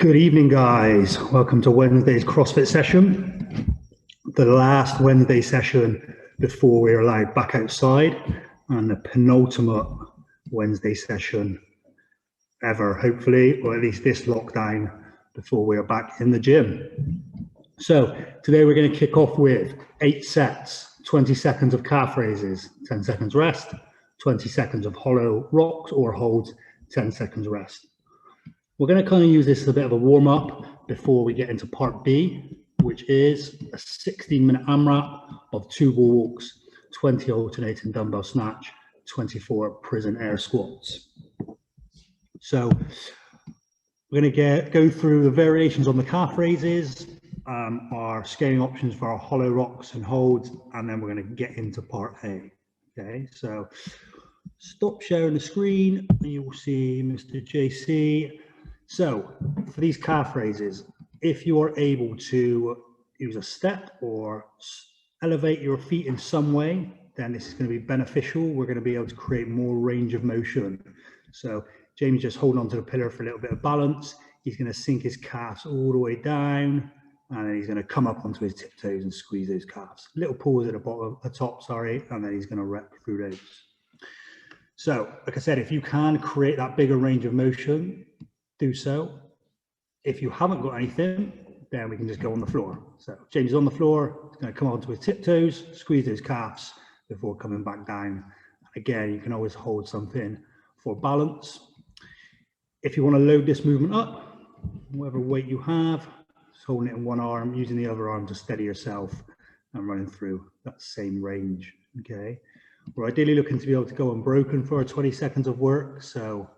Good evening, guys. Welcome to Wednesday's CrossFit session. The last Wednesday session before we're allowed back outside, and the penultimate Wednesday session ever, hopefully, or at least this lockdown before we're back in the gym. So today we're going to kick off with 8 sets, 20 seconds of calf raises, 10 seconds rest, 20 seconds of hollow rocks or holds, 10 seconds rest. We're going to kind of use this as a bit of a warm-up before we get into part B, which is a 16-minute AMRAP of 2 wall walks, 20 alternating dumbbell snatch, 24 prison air squats. So we're going to go through the variations on the calf raises, our scaling options for our hollow rocks and holds, and then we're going to get into part A. Okay, so stop sharing the screen and you will see Mr. JC. So for these calf raises, if you are able to use a step or elevate your feet in some way, then this is going to be beneficial. We're going to be able to create more range of motion. So James just holding onto the pillar for a little bit of balance. He's going to sink his calves all the way down, and then he's going to come up onto his tiptoes and squeeze those calves. Little pause at the bottom, the top, sorry, and then he's going to rep through those. So, like I said, if you can create that bigger range of motion, do so. If you haven't got anything, then we can just go on the floor. So James is on the floor, he's going to come onto his tiptoes, squeeze those calves before coming back down. Again, you can always hold something for balance. If you want to load this movement up, whatever weight you have, just holding it in one arm, using the other arm to steady yourself and running through that same range. Okay, we're ideally looking to be able to go unbroken for our 20 seconds of work, so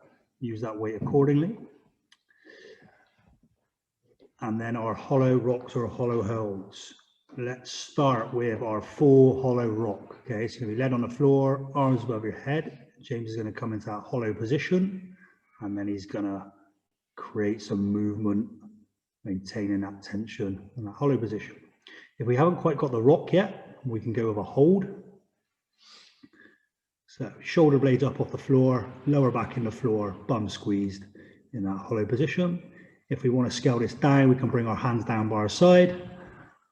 use that weight accordingly. And then our hollow rocks or hollow holds. Let's start with our full hollow rock. Okay, it's going to be lead on the floor, arms above your head. James is going to come into that hollow position, and then he's going to create some movement, maintaining that tension in that hollow position. If we haven't quite got the rock yet, we can go with a hold. So shoulder blades up off the floor, lower back in the floor, bum squeezed in that hollow position. If we want to scale this down, we can bring our hands down by our side,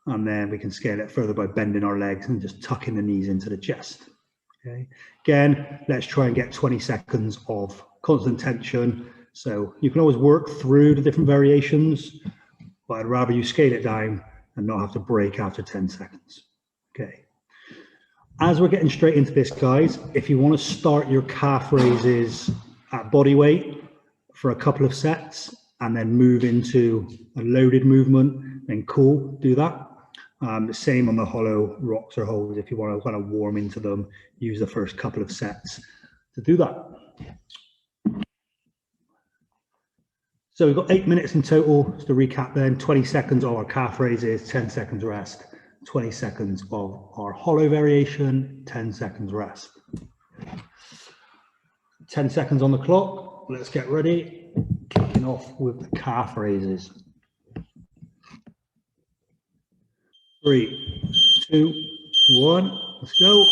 and then we can scale it further by bending our legs and just tucking the knees into the chest. Okay. Again, let's try and get 20 seconds of constant tension. So you can always work through the different variations, but I'd rather you scale it down and not have to break after 10 seconds. Okay. As we're getting straight into this, guys, if you want to start your calf raises at body weight for a couple of sets and then move into a loaded movement, then cool, do that. The same on the hollow rocks or holds. If you want to kind of warm into them, use the first couple of sets to do that. So we've got 8 minutes in total. Just to recap then, 20 seconds of our calf raises, 10 seconds rest, 20 seconds of our hollow variation, 10 seconds rest. 10 seconds on the clock. Let's get ready. Kicking off with the calf raises. 3, 2, 1. Let's go.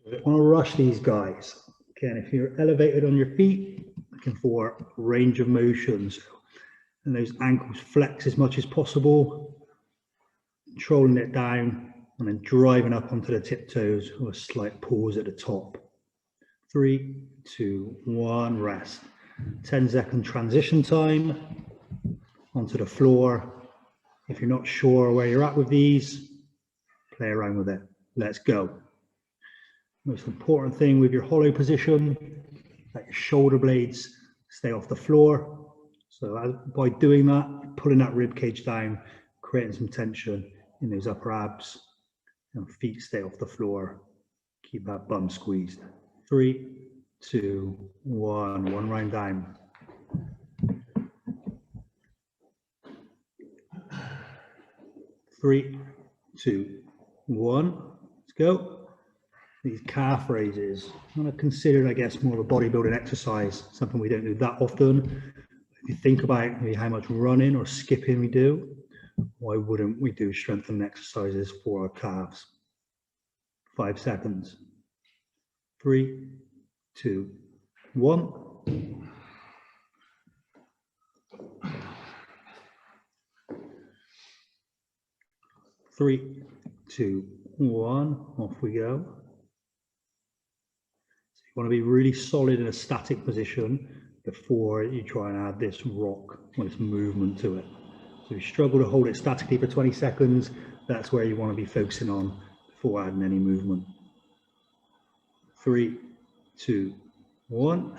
I don't want to rush these guys. Again, if you're elevated on your feet, looking for range of motions, and those ankles flex as much as possible, controlling it down, and then driving up onto the tiptoes with a slight pause at the top. 3, 2, 1, rest. 10-second transition time onto the floor. If you're not sure where you're at with these, play around with it. Let's go. Most important thing with your hollow position, that your shoulder blades stay off the floor. So by doing that, pulling that rib cage down, creating some tension in those upper abs, and feet stay off the floor. Keep that bum squeezed. 3, 2, 1. One round down. Three, 2, 1. Let's go. These calf raises, I'm going to consider, I guess, more of a bodybuilding exercise, something we don't do that often. If you think about maybe how much running or skipping we do, why wouldn't we do strengthening exercises for our calves? 5 seconds. 3, 2, 1. 3, 2, 1, off we go. So you want to be really solid in a static position before you try and add this rock with its movement to it. So if you struggle to hold it statically for 20 seconds, that's where you want to be focusing on before adding any movement. 3, 2, 1.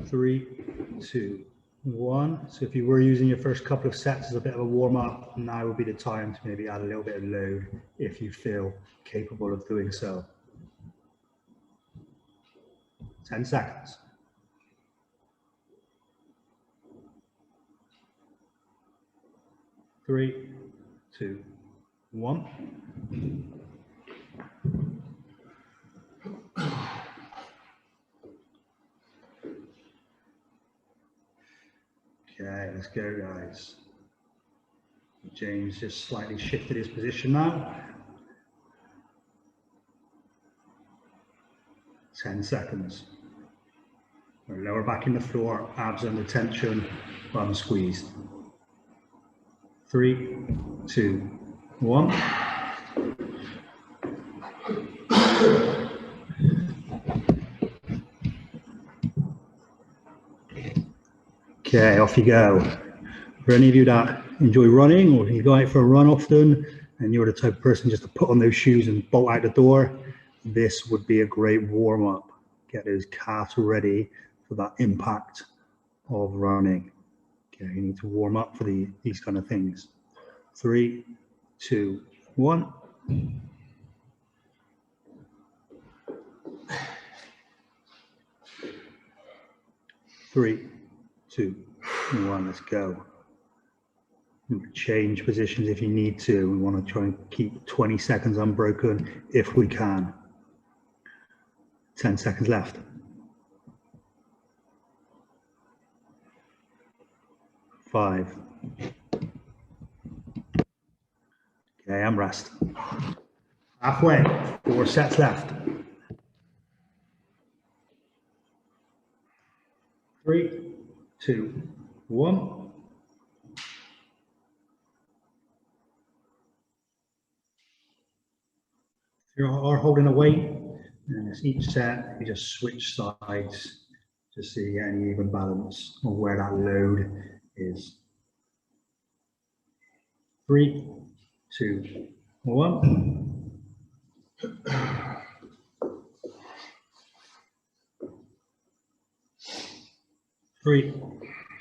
Three, 2, 1. So if you were using your first couple of sets as a bit of a warm up, now would be the time to maybe add a little bit of load if you feel capable of doing so. 10 seconds. Three, 2, 1. Okay, let's go, guys. James just slightly shifted his position now. 10 seconds. Lower back in the floor, abs under tension, bum squeezed. 3, 2, 1. Okay, off you go. For any of you that enjoy running, or you go out for a run often, and you're the type of person just to put on those shoes and bolt out the door, this would be a great warm-up. Get those calves ready for that impact of running. Okay, you need to warm up for these kind of things. 3, 2, 1. Three, 2, 1, let's go. Change positions if you need to. We want to try and keep 20 seconds unbroken if we can. 10 seconds left. 5. Okay, and rest. Halfway, 4 sets left. 3, 2, 1. If you are holding a weight, and it's each set, you just switch sides to see any even balance of where that load is. 3, 2, 1. 3,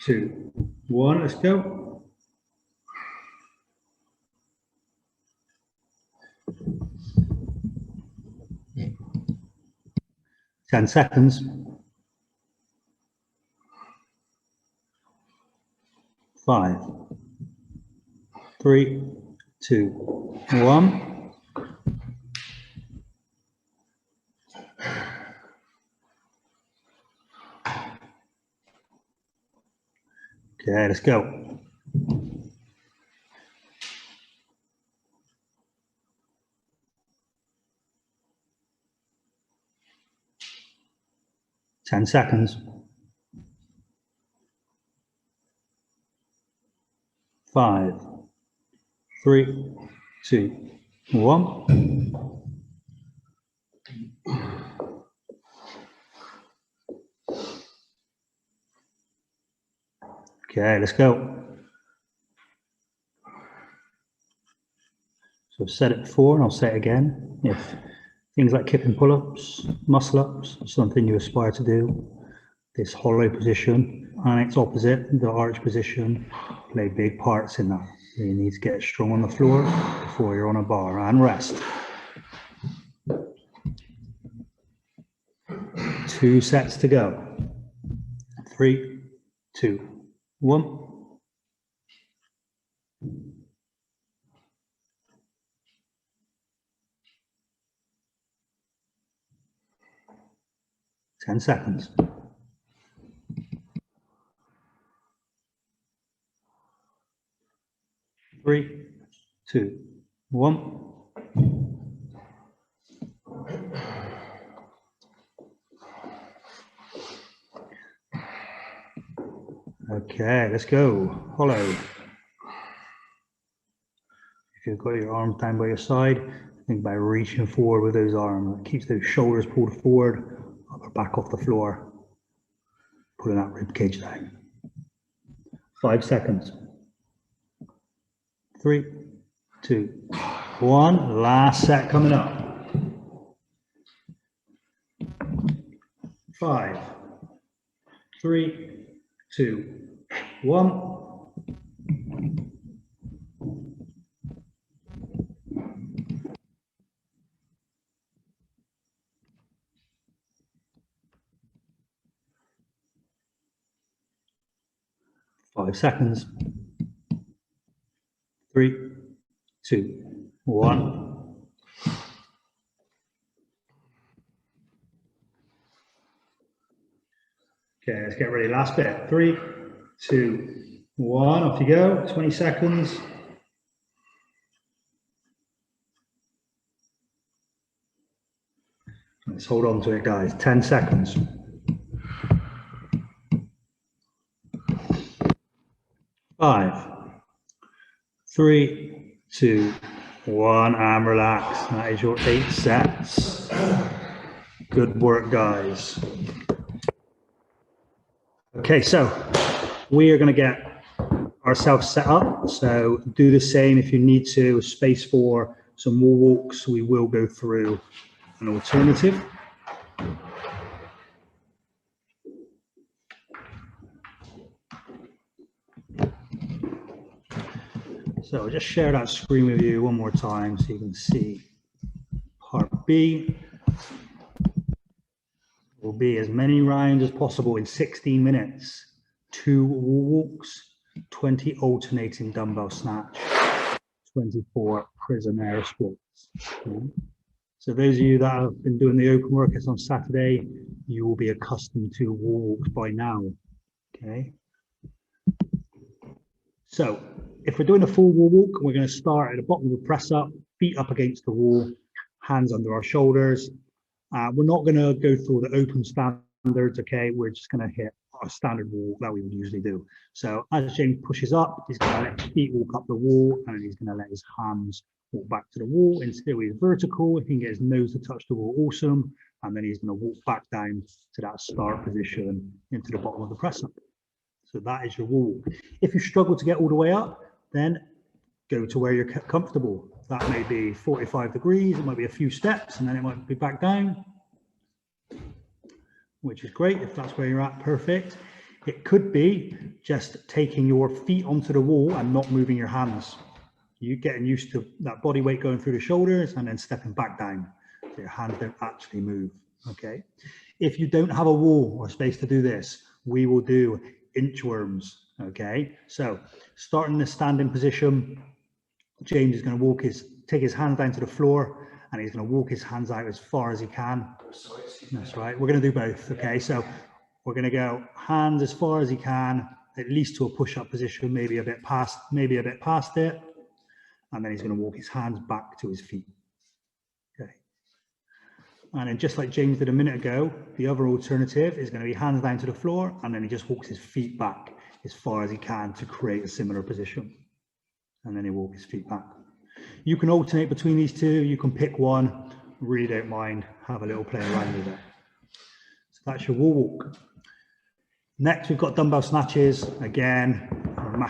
2, 1, let's go. Ten seconds. 5, 3, 2, 1. Okay, let's go. Ten seconds. 5, 3, 2, 1. Okay, let's go. So I've said it before and I'll say it again. If things like kipping pull-ups, muscle-ups, something you aspire to do, this hollow position and its opposite, the arch position, play big parts in that. So you need to get strong on the floor before you're on a bar, and rest. 2 sets to go. 3, 2, 1. Ten seconds. 3, 2, 1. Okay, let's go. Hollow. If you've got your arms down by your side, think about reaching forward with those arms. It keeps those shoulders pulled forward, upper back off the floor, pulling that rib cage down. 5 seconds. 3, 2, 1. Last set coming up. 5, 3, 2, 1. Five seconds. 3, 2, 1. Okay, let's get ready. Last bit. 3, 2, 1. Off you go. 20 seconds. Let's hold on to it, guys. 10 seconds. 5, 3, 2, 1, and relax. That is your 8 sets. Good work, guys. Okay, so we are going to get ourselves set up. So do the same if you need to. Space for some more walks. We will go through an alternative. So I'll just share that screen with you one more time so you can see part B. Will be as many rounds as possible in 16 minutes. 2 wall walks, 20 alternating dumbbell snatch, 24 prison air squats. Okay. So those of you that have been doing the open workouts on Saturday, you will be accustomed to wall walks by now. Okay. So if we're doing a full wall walk, we're going to start at the bottom of the press up, feet up against the wall, hands under our shoulders. We're not going to go through the open standards, okay? We're just going to hit our standard walk that we would usually do. So as James pushes up, he's going to let his feet walk up the wall, and then he's going to let his hands walk back to the wall until he's vertical. If he can get his nose to touch the wall, awesome. And then he's going to walk back down to that start position into the bottom of the press up. So that is your wall. If you struggle to get all the way up, then go to where you're comfortable. That may be 45 degrees, it might be a few steps, and then it might be back down, which is great if that's where you're at, perfect. It could be just taking your feet onto the wall and not moving your hands. You're getting used to that body weight going through the shoulders and then stepping back down. So your hands don't actually move, okay? If you don't have a wall or space to do this, we will do inchworms, okay? So starting in the standing position, James is going to take his hands down to the floor, and he's going to walk his hands out as far as he can. That's right. We're going to do both. Okay. So we're going to go hands as far as he can, at least to a push-up position, maybe a bit past it. And then he's going to walk his hands back to his feet. Okay. And then just like James did a minute ago, the other alternative is going to be hands down to the floor, and then he just walks his feet back as far as he can to create a similar position. And then he walks his feet back. You can alternate between these two. You can pick one. Really don't mind. Have a little play around with it. So that's your wall walk. Next, we've got dumbbell snatches. Again,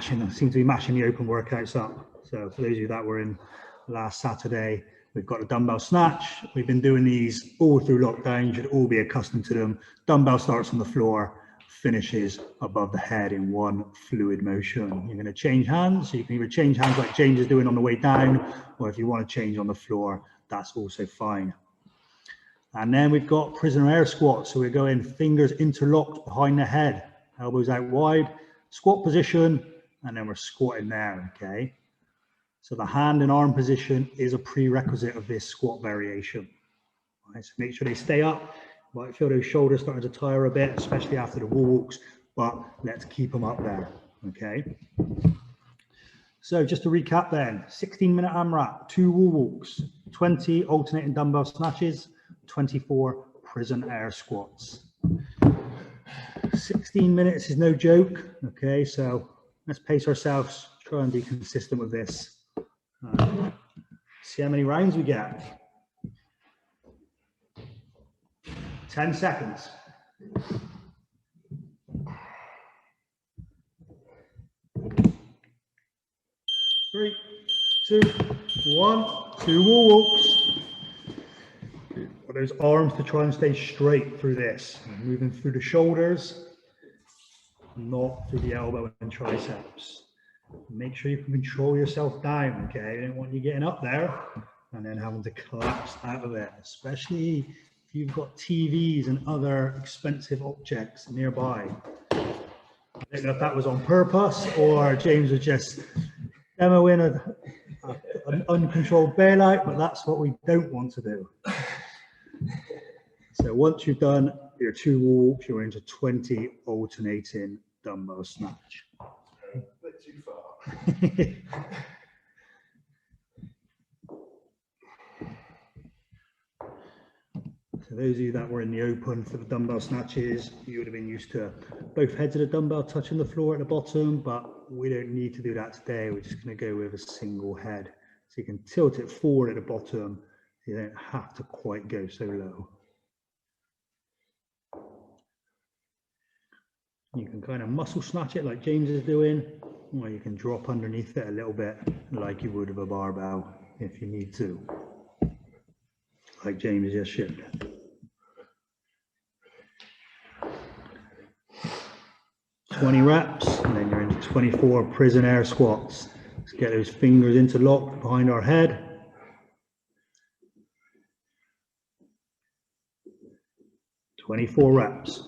seem to be mashing the open workouts up. So for those of you that were in last Saturday, we've got a dumbbell snatch. We've been doing these all through lockdown. You should all be accustomed to them. Dumbbell starts on the floor, finishes above the head in one fluid motion. You're going to change hands. So you can either change hands like James is doing on the way down, or if you want to change on the floor, that's also fine. And then we've got prisoner air squats. So we're going fingers interlocked behind the head, elbows out wide, squat position, and then we're squatting there, okay? So the hand and arm position is a prerequisite of this squat variation. All right, so make sure they stay up. You might feel those shoulders starting to tire a bit, especially after the wall walks, but let's keep them up there, okay? So just to recap then, 16-minute AMRAP, 2 wall walks, 20 alternating dumbbell snatches, 24 prison air squats. 16 minutes is no joke. Okay, so let's pace ourselves, try and be consistent with this. See how many rounds we get. 10 seconds. 3, 2, 1. 2 wall walks. Got those arms to try and stay straight through this. Moving through the shoulders, not through the elbow and triceps. Make sure you can control yourself down, okay? I don't want you getting up there and then having to collapse out of it, especially if you've got TVs and other expensive objects nearby. I don't know if that was on purpose or James was just demoing an uncontrolled bailout, but that's what we don't want to do. So once you've done your 2 walks, you're into 20 alternating dumbbell snatch. A bit too far. So those of you that were in the open for the dumbbell snatches, you would have been used to both heads of the dumbbell touching the floor at the bottom, but we don't need to do that today. We're just going to go with a single head. So you can tilt it forward at the bottom. You don't have to quite go so low. You can kind of muscle snatch it like James is doing, or you can drop underneath it a little bit like you would with a barbell if you need to, like James just showed. "20 reps, and then you're into 24 prison air squats. Let's get those fingers interlocked behind our head. "24 reps.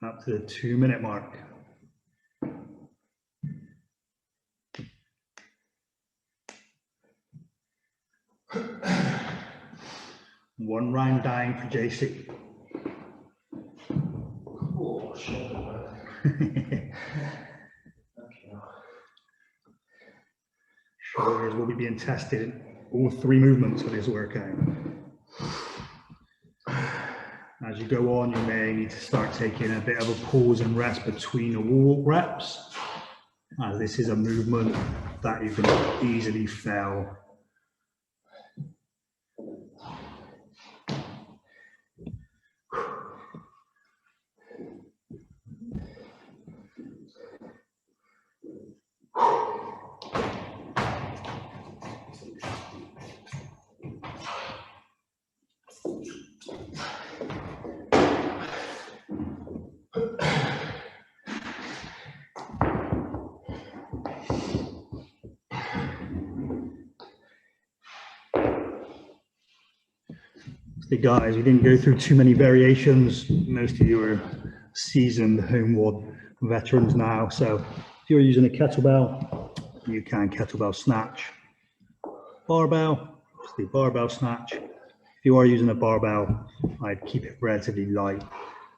Up to the 2-minute mark. One round down for JC. Oh, shoulder. Shoulders will be being tested in all 3 movements for this workout. As you go on, you may need to start taking a bit of a pause and rest between the wall reps. This is a movement that you can easily fail. So guys, we didn't go through too many variations. Most of you are seasoned home WOD veterans now. So if you're using a kettlebell, you can kettlebell snatch. Barbell, obviously barbell snatch. If you are using a barbell, I'd keep it relatively light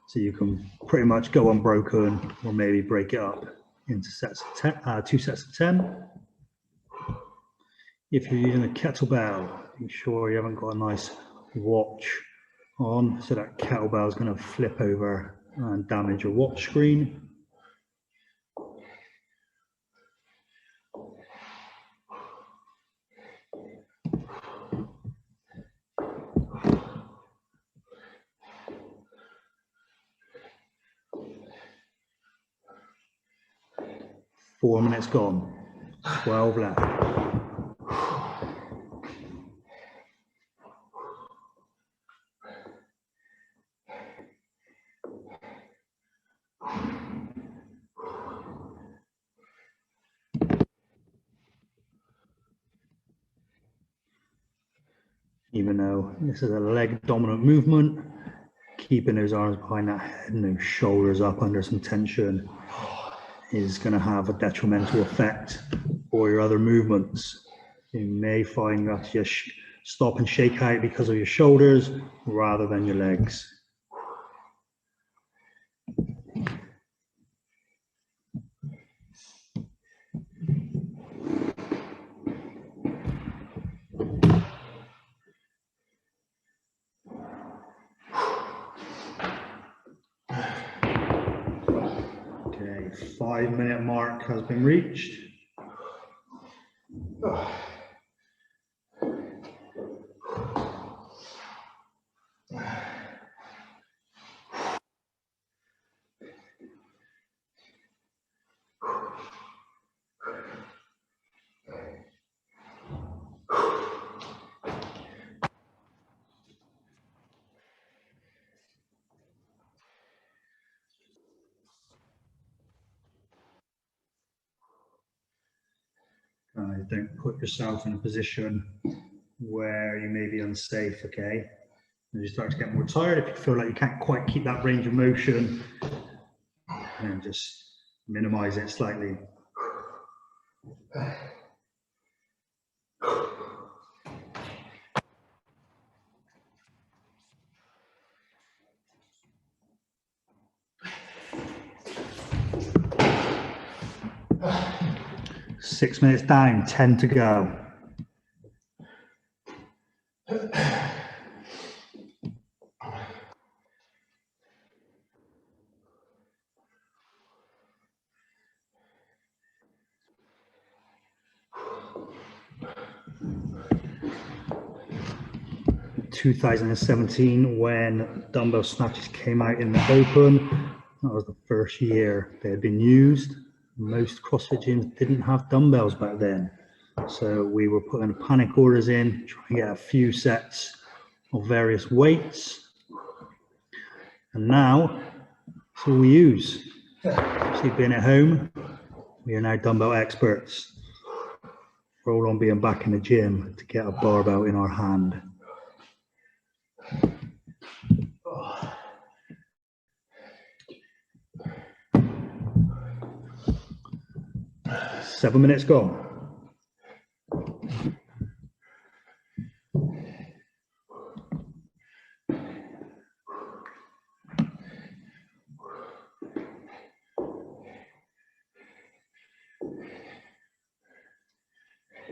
so you can pretty much go unbroken, or maybe break it up into sets of 10, 2 sets of 10. If you're using a kettlebell, make sure you haven't got a nice watch on, so that kettlebell is going to flip over and damage your watch screen. Four minutes gone, 12 left. Even though this is a leg dominant movement, keeping those arms behind that head and those shoulders up under some tension is going to have a detrimental effect for your other movements. You may find you have to just stop and shake out because of your shoulders rather than your legs. Okay, 5-minute mark has been reached. Don't put yourself in a position where you may be unsafe, okay? As you start to get more tired, if you feel like you can't quite keep that range of motion, then just minimize it slightly. Six minutes down, 10 to go. In 2017, when Dumbbell Snatches came out in the open, that was the first year they had been used. Most CrossFit gyms didn't have dumbbells back then. So we were putting panic orders in, trying to get a few sets of various weights. And now, that's all we use. So being at home, we are now dumbbell experts. Roll on being back in the gym to get a barbell in our hand. Seven minutes gone.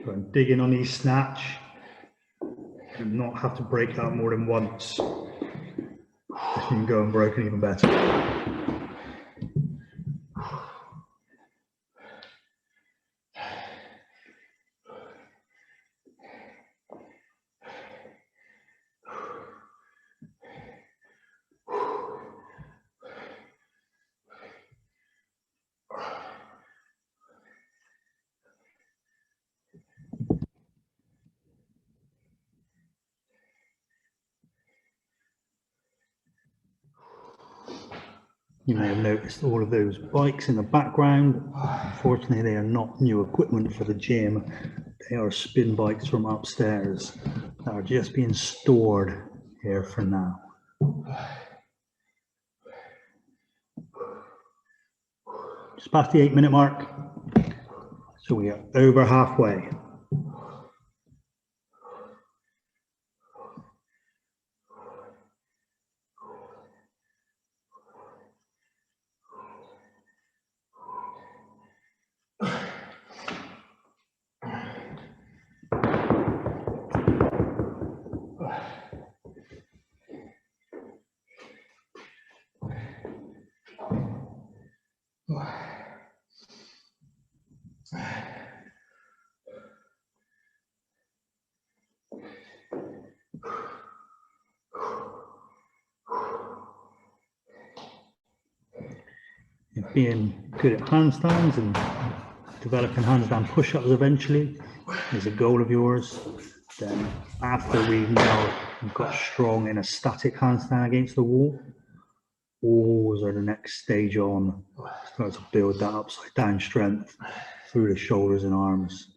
Go and dig in on these snatch and not have to break out more than once. If you can go unbroken, even better. You may have noticed all of those bikes in the background. Unfortunately, they are not new equipment for the gym. They are spin bikes from upstairs that are just being stored here for now. Just past the 8-minute mark. So we are over halfway. Being good at handstands and developing handstand push-ups eventually is a goal of yours. Then after we've now got strong in a static handstand against the wall, walls are the next stage on. Start to build that upside down strength through the shoulders and arms.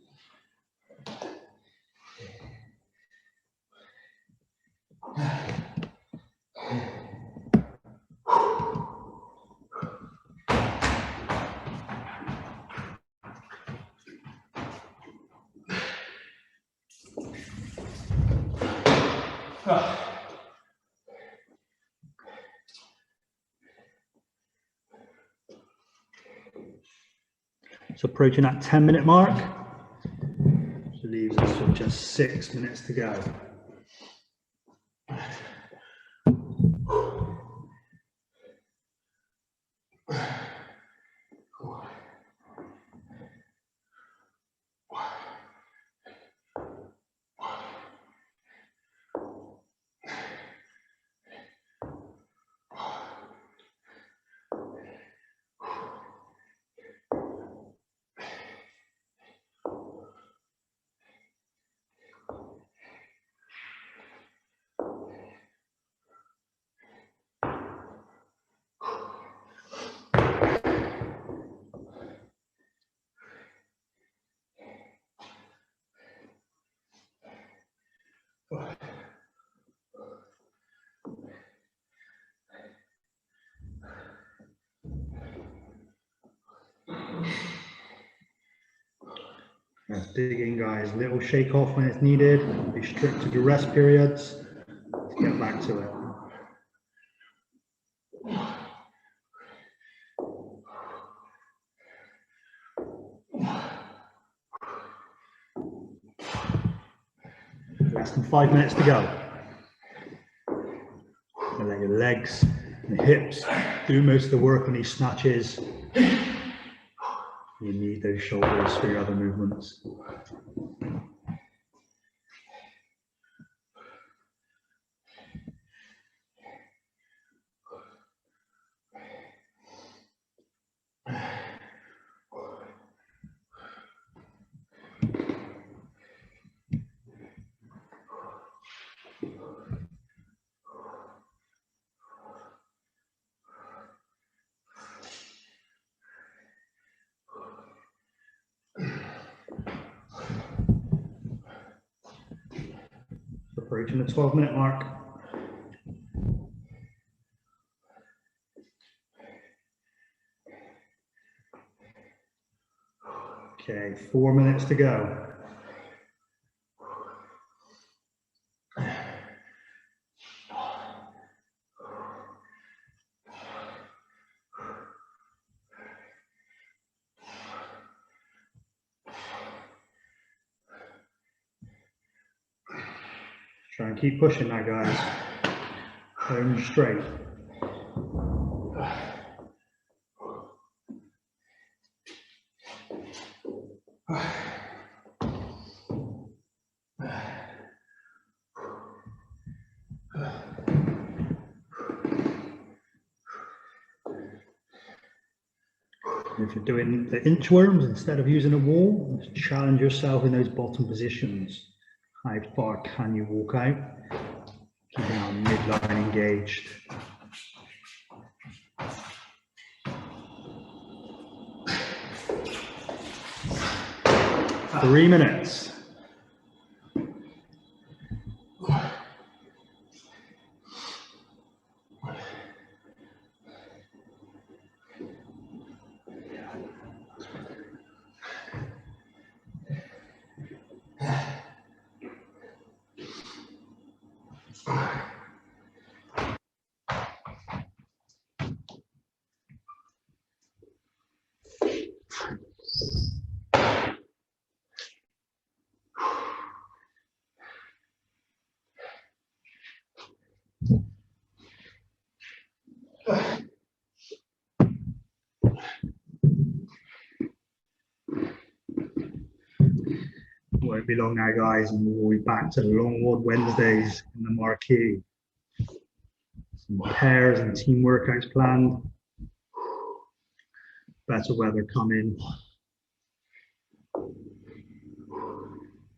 So approaching that 10-minute mark, which leaves us with just 6 minutes to go. Let's dig in, guys. Little shake off when it's needed. Be strict to your rest periods. Let's get back to it. Less than 5 minutes to go. And let your legs and hips do most of the work on these snatches. You need those shoulders for your other movements. Approaching the 12-minute mark. Okay, 4 minutes to go. Try and keep pushing that, guys. Home straight. If you're doing the inchworms instead of using a wall, just challenge yourself in those bottom positions. How far can you walk out? Keeping our midline engaged. 3 minutes. Won't be long now, guys, and we'll be back to the Longboard Wednesdays in the marquee. Some pairs and team workouts planned. Better weather coming.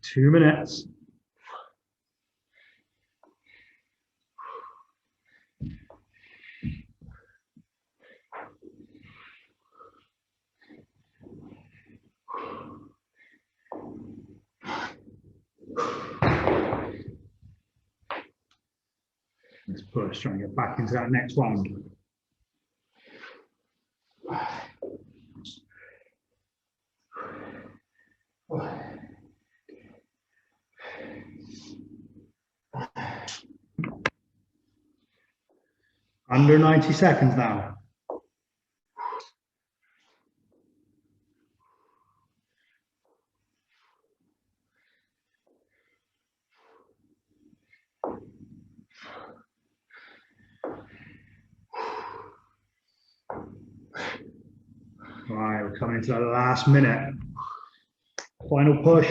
2 minutes. Let's push, try and get back into that next round. Under 90 seconds now. Right, we're coming into the last minute. Final push.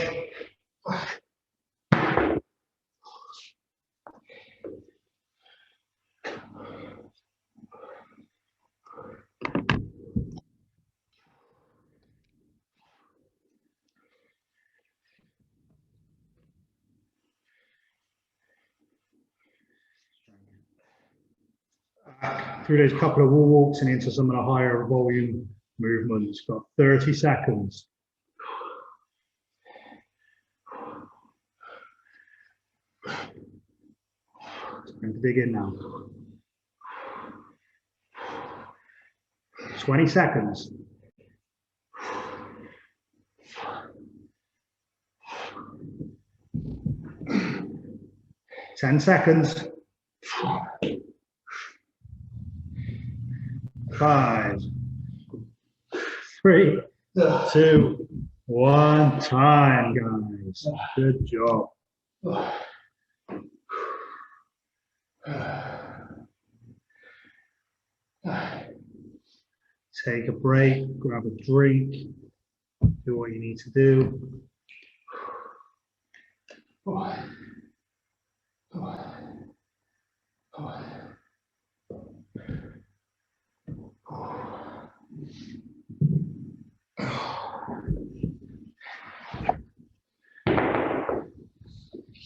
Through those couple of wall walks and into some of the higher volume movements. Got 30 seconds. Time to dig in now. 20 seconds. 10 seconds. 5, 3, 2, 1. Time, guys. Good job. Take a break, grab a drink, do what you need to do.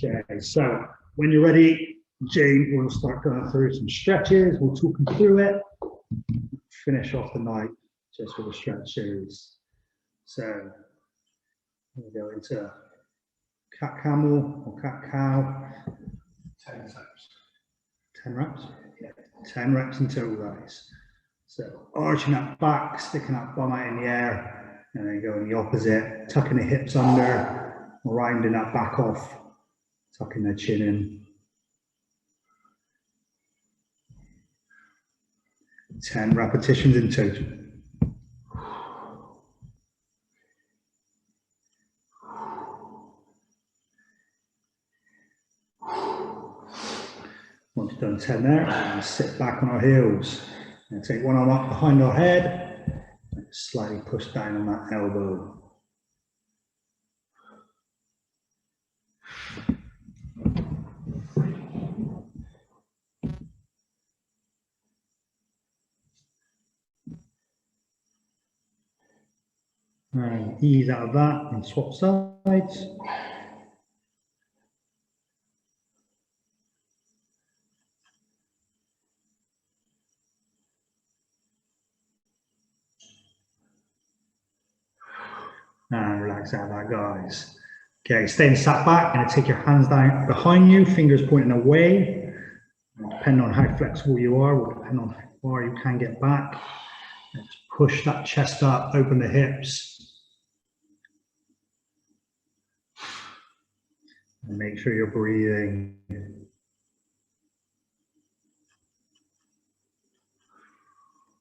Okay, so when you're ready, Jane will start going through some stretches. We'll talk you through it. Finish off the night just with a stretch series. So we'll go into cat camel or cat cow. 10 reps. 10 reps? Yeah. 10 reps in total, guys. So arching that back, sticking that bum out in the air, and then going the opposite, tucking the hips under, rounding that back off, tucking the chin in. 10 repetitions in total. Once you've done 10 there, and sit back on our heels. And take one arm up behind our head, and slightly push down on that elbow. And ease out of that and swap sides. And relax out of that, guys. Okay, staying sat back, and take your hands down behind you, fingers pointing away. And depending on how flexible you are, will depend on how far you can get back. And just push that chest up, open the hips. And make sure you're breathing.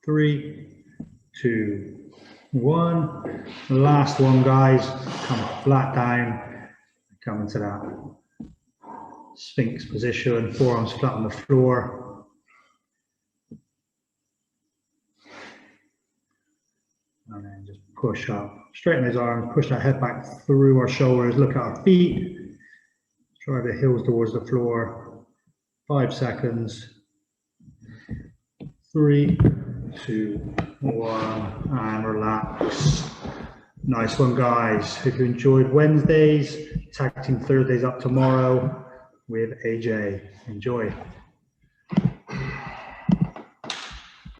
3, 2, 1. Last one, guys. Come flat down. Come into that Sphinx position. Forearms flat on the floor. And then just push up. Straighten those arms. Push that head back through our shoulders. Look at our feet. Drive the heels towards the floor. 5 seconds. 3, 2, 1, and relax. Nice one, guys. Hope you enjoyed Wednesdays. Tag team Thursdays up tomorrow with AJ. Enjoy.